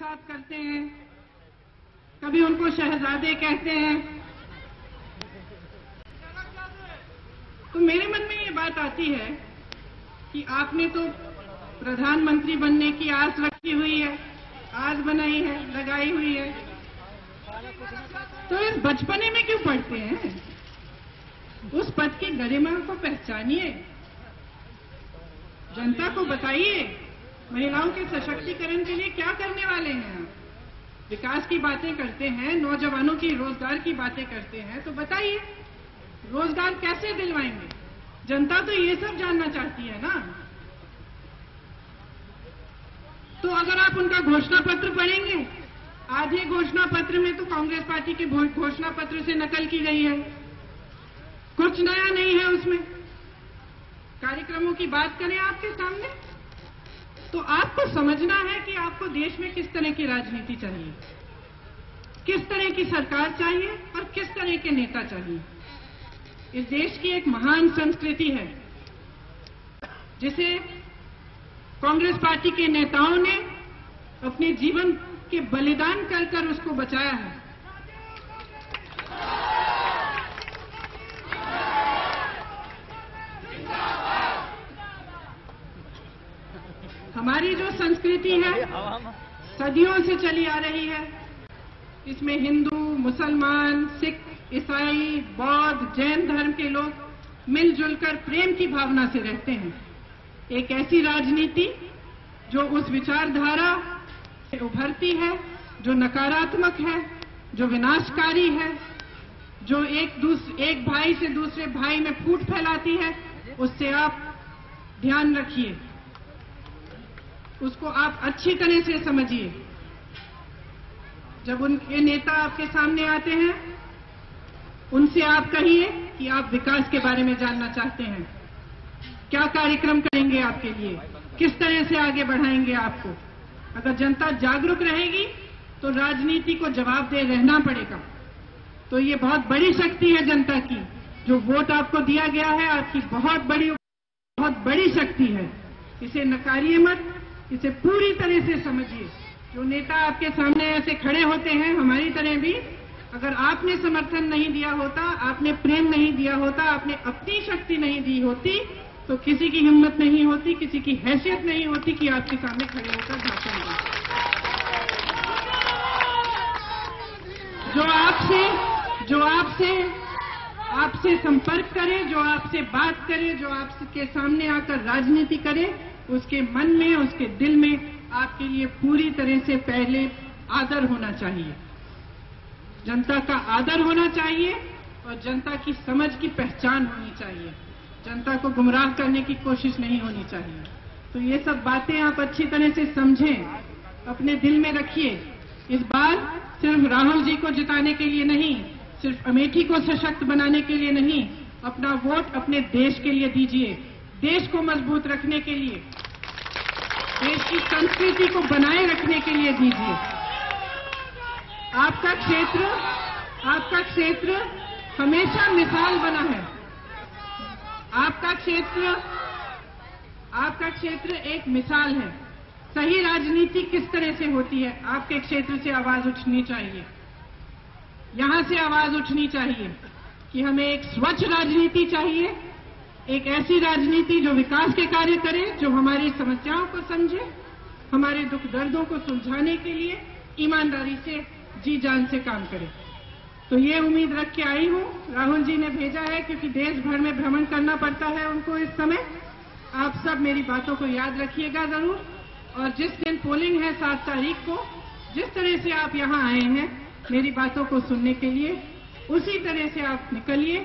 साथ करते हैं, कभी उनको शहजादे कहते हैं। तो मेरे मन में ये बात आती है कि आपने तो प्रधानमंत्री बनने की आस रखी हुई है, आस बनाई है, लगाई हुई है, तो इस बचपने में क्यों पढ़ते हैं? उस पद की गरिमा को पहचानिए, जनता को बताइए महिलाओं के सशक्तिकरण के लिए क्या करने वाले हैं आप। विकास की बातें करते हैं, नौजवानों की रोजगार की बातें करते हैं, तो बताइए रोजगार कैसे दिलवाएंगे? जनता तो ये सब जानना चाहती है ना। तो अगर आप उनका घोषणा पत्र पढ़ेंगे, आधे घोषणा पत्र में तो कांग्रेस पार्टी के घोषणा पत्र से नकल की गई है, कुछ नया नहीं है उसमें। कार्यक्रमों की बात करें आपके सामने, तो आपको समझना है कि आपको देश में किस तरह की राजनीति चाहिए, किस तरह की सरकार चाहिए और किस तरह के नेता चाहिए। इस देश की एक महान संस्कृति है जिसे कांग्रेस पार्टी के नेताओं ने अपने जीवन के बलिदान कर कर उसको बचाया है। हमारी जो संस्कृति है सदियों से चली आ रही है, इसमें हिंदू, मुसलमान, सिख, ईसाई, बौद्ध, जैन धर्म के लोग मिलजुल कर प्रेम की भावना से रहते हैं। एक ऐसी राजनीति जो उस विचारधारा से उभरती है, जो नकारात्मक है, जो विनाशकारी है, जो एक भाई से दूसरे भाई में फूट फैलाती है, उससे आप ध्यान रखिए, उसको आप अच्छी तरह से समझिए। जब उनके नेता आपके सामने आते हैं, उनसे आप कहिए कि आप विकास के बारे में जानना चाहते हैं, क्या कार्यक्रम करेंगे आपके लिए, किस तरह से आगे बढ़ाएंगे आपको। अगर जनता जागरूक रहेगी तो राजनीति को जवाब दे रहना पड़ेगा। तो ये बहुत बड़ी शक्ति है जनता की, जो वोट आपको दिया गया है, आपकी बहुत बड़ी शक्ति है। इसे नकारिए मत, इसे पूरी तरह से समझिए। जो नेता आपके सामने ऐसे खड़े होते हैं, हमारी तरह भी, अगर आपने समर्थन नहीं दिया होता, आपने प्रेम नहीं दिया होता, आपने अपनी शक्ति नहीं दी होती, तो किसी की हिम्मत नहीं होती, किसी की हैसियत नहीं होती कि आपके सामने खड़े होकर भाषण दें। जो आपसे संपर्क करे, जो आपसे बात करे, जो आपके सामने आकर राजनीति करे, उसके मन में, उसके दिल में आपके लिए पूरी तरह से पहले आदर होना चाहिए, जनता का आदर होना चाहिए और जनता की समझ की पहचान होनी चाहिए। जनता को गुमराह करने की कोशिश नहीं होनी चाहिए। तो ये सब बातें आप अच्छी तरह से समझें, अपने दिल में रखिए। इस बार सिर्फ राहुल जी को जिताने के लिए नहीं, सिर्फ अमेठी को सशक्त बनाने के लिए नहीं, अपना वोट अपने देश के लिए दीजिए, देश को मजबूत रखने के लिए, देश की संस्कृति को बनाए रखने के लिए दीजिए। आपका क्षेत्र हमेशा मिसाल बना है। आपका क्षेत्र एक मिसाल है। सही राजनीति किस तरह से होती है, आपके क्षेत्र से आवाज उठनी चाहिए, यहां से आवाज उठनी चाहिए कि हमें एक स्वच्छ राजनीति चाहिए, एक ऐसी राजनीति जो विकास के कार्य करे, जो हमारी समस्याओं को समझे, हमारे दुख दर्दों को सुलझाने के लिए ईमानदारी से जी जान से काम करे। तो ये उम्मीद रख के आई हूं। राहुल जी ने भेजा है क्योंकि देश भर में भ्रमण करना पड़ता है उनको इस समय। आप सब मेरी बातों को याद रखिएगा जरूर, और जिस दिन पोलिंग है 7 तारीख को, जिस तरह से आप यहां आए हैं मेरी बातों को सुनने के लिए, उसी तरह से आप निकलिए,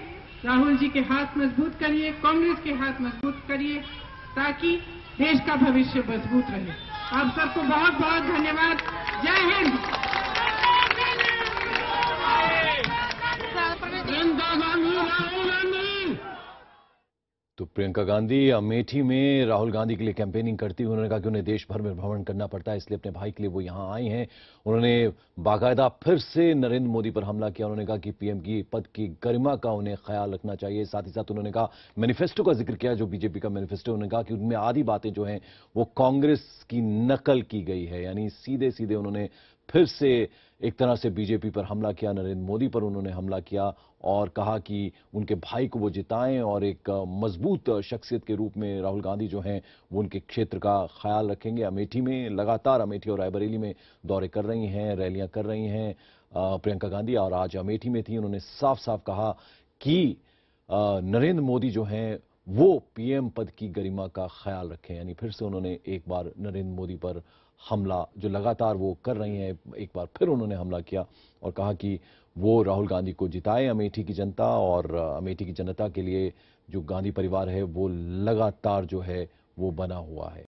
राहुल जी के हाथ मजबूत करिए, कांग्रेस के हाथ मजबूत करिए, ताकि देश का भविष्य मजबूत रहे। आप सबको बहुत बहुत धन्यवाद। जय हिंद। तो प्रियंका गांधी अमेठी में राहुल गांधी के लिए कैंपेनिंग करती हुई उन्होंने कहा कि उन्हें देश भर में भ्रमण करना पड़ता है, इसलिए अपने भाई के लिए वो यहां आई हैं। उन्होंने बाकायदा फिर से नरेंद्र मोदी पर हमला किया। उन्होंने कहा कि पीएम की पद की गरिमा का उन्हें ख्याल रखना चाहिए। साथ ही साथ उन्होंने कहा, मैनिफेस्टो का जिक्र किया, जो बीजेपी का मैनिफेस्टो, उन्होंने कहा कि उनमें आधी बातें जो हैं वो कांग्रेस की नकल की गई है। यानी सीधे सीधे उन्होंने फिर से एक तरह से बीजेपी पर हमला किया, नरेंद्र मोदी पर उन्होंने हमला किया और कहा कि उनके भाई को वो जिताएं और एक मजबूत शख्सियत के रूप में राहुल गांधी जो हैं वो उनके क्षेत्र का ख्याल रखेंगे। अमेठी में लगातार अमेठी और रायबरेली में दौरे कर रही हैं, रैलियां कर रही हैं प्रियंका गांधी, और आज अमेठी में थी। उन्होंने साफ साफ कहा कि नरेंद्र मोदी जो हैं वो पीएम पद की गरिमा का ख्याल रखें। यानी फिर से उन्होंने एक बार नरेंद्र मोदी पर हमला, जो लगातार वो कर रही हैं, एक बार फिर उन्होंने हमला किया और कहा कि वो राहुल गांधी को जिताए अमेठी की जनता, और अमेठी की जनता के लिए जो गांधी परिवार है वो लगातार जो है वो बना हुआ है।